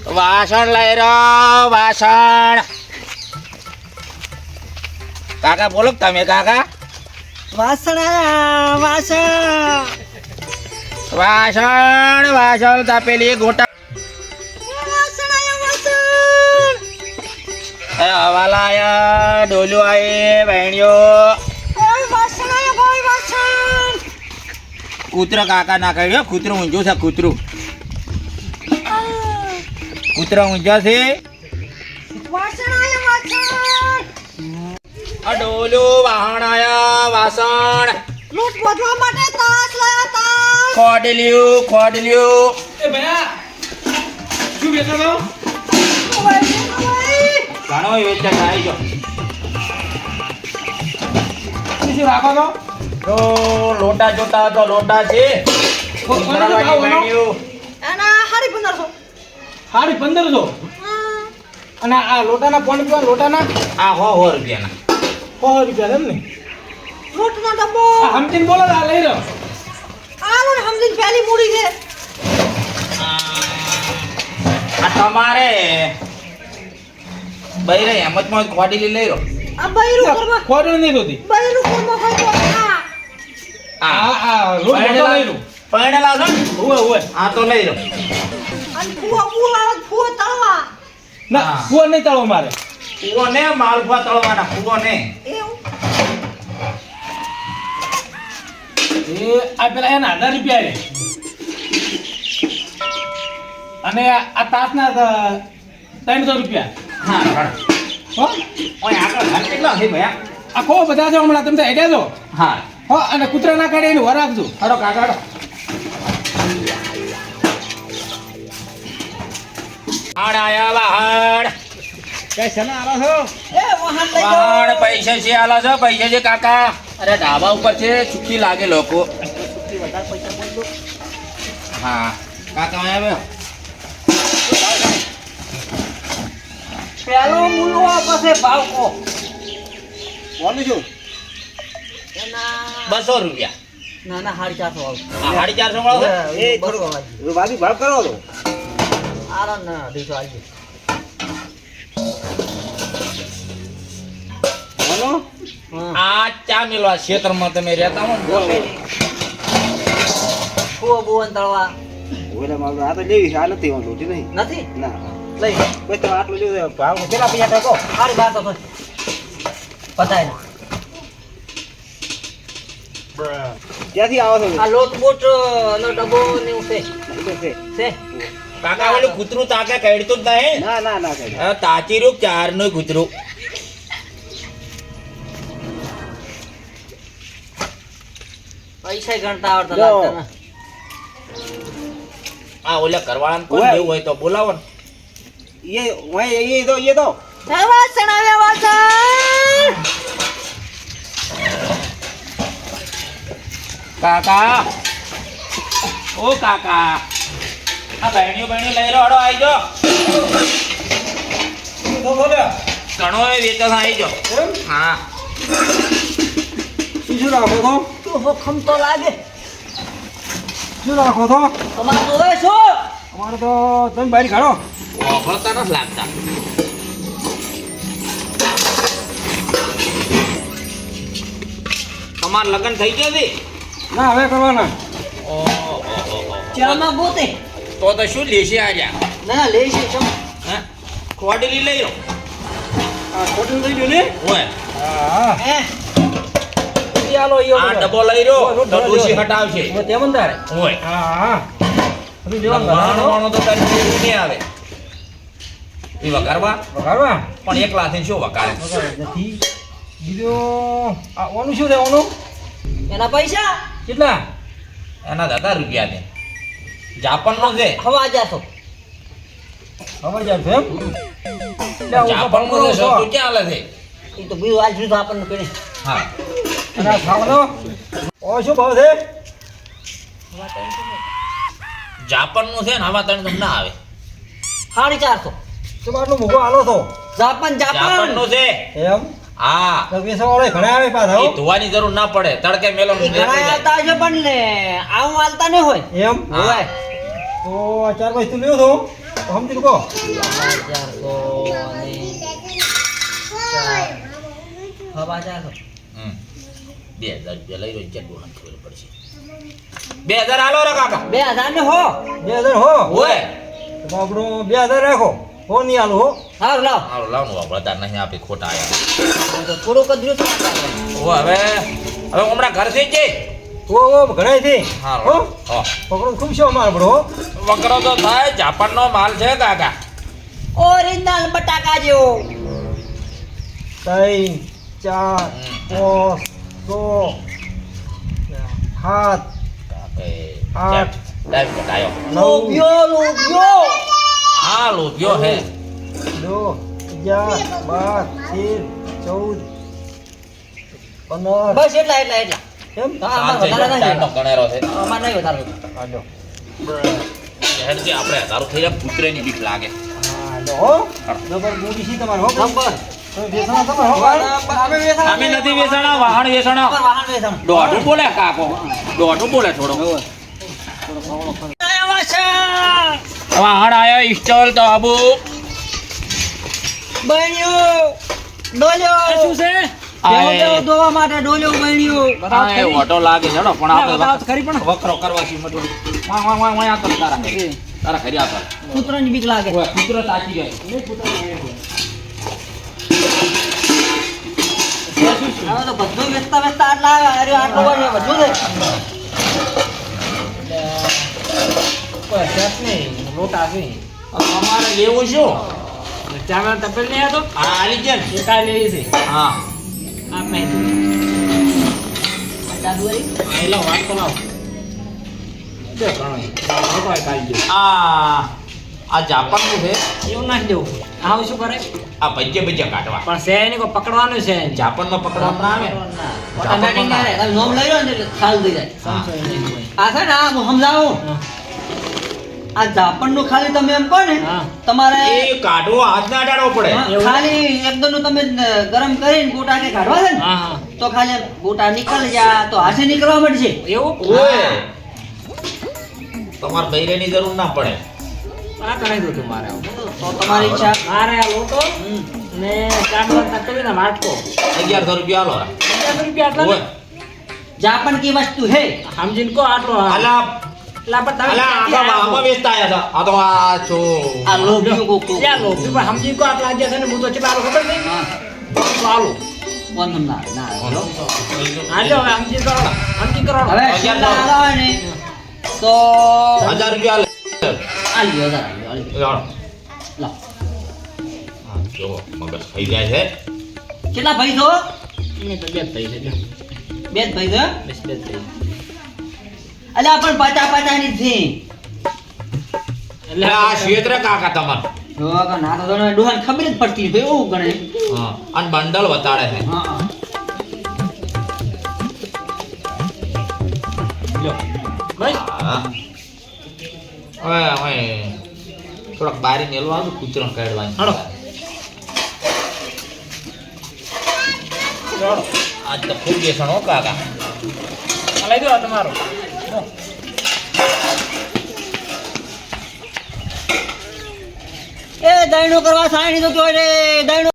વાસણ લઈ રહ્યો વાસણ. કાકા બોલો તમે કાકા. વાસણ વાસણ વાસણ વાસણ તાપેલી ગોટા. હવાલા આયા ડોલ્યો આયે વહેણ્યો. કૂતરો કાકા ના કર્યો. કૂતરું ઊંઝું છે. કૂતરું ઊંઝો છે. આ ડોલ્યું વાહણ આયા વાસણ. લૂંટ બોધવા માટે તાસ લાયા તાસ. ખોડલ્યું. એ ભયા શું બેસો છો? ઘણો વેચાણ આવી ગયો. શું રાખો છો? તો લોટા જોતા તો લોટા છે. એના હારી 1500. સાડી 1500. અને આ લોટાના પોઈન્ટ કેવા લોટાના? આ 100 રૂપિયાના. 100 રૂપિયા એમ ને? લૂંટનો ડબ્બો. આ હમતીને બોલો આ લઈ રહ્યો. આલો ને હમદીન પહેલી મૂડી છે. આ તમારે બૈરે એમ જ માં ખોડી લઈ રહ્યો. આ બૈરું કરવા ખોટું નહીં થતી. બૈરું કરવા ખાતો આ લોટ લઈ રહ્યો. પરણેલા છો ને? ઓય આ તો લઈ રહ્યો. અને ફુવા તળવા. ના હા. કુવા નહીં તાળો મારે. ફૂગો ને માલફા તળવાના. ફૂગો ને એવું એ આ પેલા એના 1000 રૂપિયા રે. અને આ તાસના 300 રૂપિયા. હા બરાબર. હો ઓય આગળ ઘર કેટલા છે ભયા? આ ખો બધા છે હમણાં તમે તો હેડ્યા છો. હા હો અને કૂતરા ના કાઢે એનું વરાગજો. હરો કાકા હરો. વાહણ આયા વાહણ. કઈ શેના આલો છો? એ વાહન લઈ વાહણ ગયો. પૈસા છે આલા છો પૈસા છે કાકા. અરે ઢાબા ઉપર છે સુખી લાગે લોકો. વધારે પૈસા બોલજો. હા કાકા આવ્યો. પેલો મૂલો પછી ભાવ કો. બોલું છું. એના 200 રૂપિયા. ના ના 450 આવ. આ 450 વાળો છે? એ થોડું વાલી ભાવ કરો તો. આરો ના દીધો આવજો. બોલો. આ ચા મેલવા ક્ષેત્રમાં તમે રહેતા હો ને. ફુવા બોવન તળવા ઓલા માલ આ તો લેવી આ નથી ઓલું નહીં. નથી ના લઈ બસ તો આટલું જો ભાવ કેટલા પૈસા ટાકો? હારી બાર તો પતાય ના. ક્યાંથી આવો છો? આ લોટ બોટ નો ડબ્બો ને એવું છે છે કાકા ઓલું કૂતરું તાકે કઈડતું જ નહીં. ના ના ના કઈ હા, તાચી રૂપ 4 નું કૂતરું. પૈસા ગણતા આવડતા જો. લાગતા ના. આ ઓલા કરવાળાને કોણ ઓય. દેવું હોય તો બોલાવો ને. ये तो એ વાસણ આવ્યા વાસણ. કાકા ઓ કાકા આ બહેણીઓ લઈ રહ્યો હડો આવી જો. ઘણો એ વેચાણ આવી જો. હા શું રાખો તો? તું હોખમ તો લાગે. શું રાખો તો? તમારે તો હોય શું? અમારે તો તમે બહાર કાઢો. ઓફળતા નથી લાગતા. તમાર લગ્ન થઈ ગયા છે? ના હવે કરવાના. ઓહો ચામાં ગોતે. તો શું લેશે આજા? ના લે છે ચમ. હે ખોડલી લઈ લો. આ ખોટું થઈ ગયું ને? ઓય હા હે ચાલો યો આ ડબ્બો લઈ રહ્યો તો ડોશી હટાવશે. તે મંદારે. ઓય હા બધું જેવાનું વાણો તો તારી જેવું નહીં આવે. એ વઘારવા વગાડવા પણ એકલા થઈને શું વઘારે? નથી બીજો આ ઓનું શું છે ઓનું? એના પૈસા કેટલા? એના 1000 રૂપિયા દે. જાપાનનો છે. હવા જાતો. ખબર જાય છે એમ? જાપાનનો છે શું તું ક્યાં હાલે છે? એ તો બીજું આજ સુધી આપણને કરી. હા અને આ ખાવાનો ઓ શું ભાવ છે? જાપાનનું છે ને આવા તણ તમને ના આવે. 450. શું આટલું મૂકો આલો તો જાપાન જાપાનનું છે. એમ હા તો વેસવાળો ઘણા આવે પાછા એ હો. ધોવાની જરૂર ના પડે. તડકે મેલો એ ઘણા આવતા હશે પણ ને આવું હાલતા નહીં હોય. એમ હા. હોય તો આ ચાર વસ્તુ લ્યો તો સમજી કહો 2000 રૂપિયા લઈ રહ્યો છે ડોહાને ખબર પડશે 2000 હાલો રે કાકા 2000 ને હો 2000 હો ઓય તો આપણો 2000 રાખો હો નહીં હાલો હો સારું લાવ હાલો લાવનું વાપરતા નહીં આપે ખોટા આયા તો થોડુંક જ રહ્યું છે. ઓ હવે હમણાં ઘરથી જ ઓ ઘણાયથી હાલો હો હો પકડો ખૂબ છે અમારે બડો વકરો તો થાય જાપાનનો માલ છે કાકા ઓરિજિનલ બટાકા જેવો 3 4 5 6 7 આઠ ડાઈવ બતાયો લોભ્યો હા લોભ્યો હે 2 11 12 13 14 15 બસ એટલા એમ હા અમારે વધારે ચારનો નહીં ગણેરો છે અમારે નહીં વધારે હાલો હેડ કે આપણે હજારો થઈ જાય કૂતરેની બીક લાગે હાલો હો નંબર બુડી છે તમારો હો નંબર તમે બેસણા તમે હો અમે વેચાણ અમે નથી વેચાણા વાહણ વેચાણા વાહન વેચાણ દોઢું બોલે કાકો દોઢું બોલે થોડો વાહણ આયો સ્ટોલ તો આબુ બન્યો ડોલ્યો શું છે દોવા માટે ડોલ્યો બન્યો આ ઓટો લાગે છે પણ આપણે ખરી પણ વખરો કરવા છે મટું વાય આ તો તારા ખરી આ તો કૂતરાની બીક લાગે કૂતરો તાકી જાય હવે તો બધું વેચતા વેચતા આટલા આવે આટલું હોય બધું છે લોટા છે અમારે લેવું શું ચાવલ તપેલ નહીં હતો આ આલી છે ને એ કાલે લેવી છે હા આપ નહીં ચાલુ આવી એલો વાત તો લાવ દે ઘણો કાઢી દે આ જાપાનનું છે એવું નાખી દેવું આવું શું કરે આ ભજ્જે કાઢવા પણ છે નહીં કોઈ પકડવાનું છે જાપાનમાં પકડવામાં ના આવે ઓટોમેટિક ના રહે ખાલી નોમ લઈ લો ને એટલે ચાલુ થઈ જાય હા. આ છે ને આ હું સમજાવું આ જાપાનનું ખાલી તમે એમ કહો ને તમારે એ કાઢવો હાથ ના અડાડવો પડે ખાલી એકદમ તમે ગરમ કરીને ગોટા કે કાઢવા છે ને તો ખાલી ગોટા નીકળી જા તો હાથે નીકળવા મળશે એવું ઓય તમારે બૈરેની જરૂર ના પડે આ કરાવી દો તમારે તો તમારી ઈચ્છા મારે આ લોટો ને ચાકલા તકલી ના વાટકો 1100 રૂપિયા આલો 1100 રૂપિયા ઓય જાપાન की वस्तु है समझिन को आटलो અલા लापर અલા આમાં વેચતા આયા હતા આ તો આ છો આ લોભી को या लोभी पर समझिन को आटला ગયા છે ને હું તો ચલાલો ખબર નહીં હા ચાલો કોણ ના ના હાલો હવે સમજી કરો હવે શિમલા આવા ને તો 1000 રૂપિયા આલી 1000 લાવો લા હા જો મગજ ખાઈ જાય છે કેટલા ભાઈ છો ને તો બે ભાઈ છે બે ભાઈ છે બસ બે ભાઈ અલ્યા પણ પાટા ની છે એટલે આ ક્ષેત્ર કાકા તમાર જો કા ના તો ડોહાન ખબર જ પડતી ભાઈ ઓ ગણે હા અને બંડલ વતાડે છે હા લ્યો બસ હા ઓય થોડાક બારી મેલવા આવતું કૂતરો કાઢવાની હાલો આજ તો ખૂબ બેસણ હો કાકા લઈ દો તમારો એ દૈણો કરવા સાણી તો રે દૈણો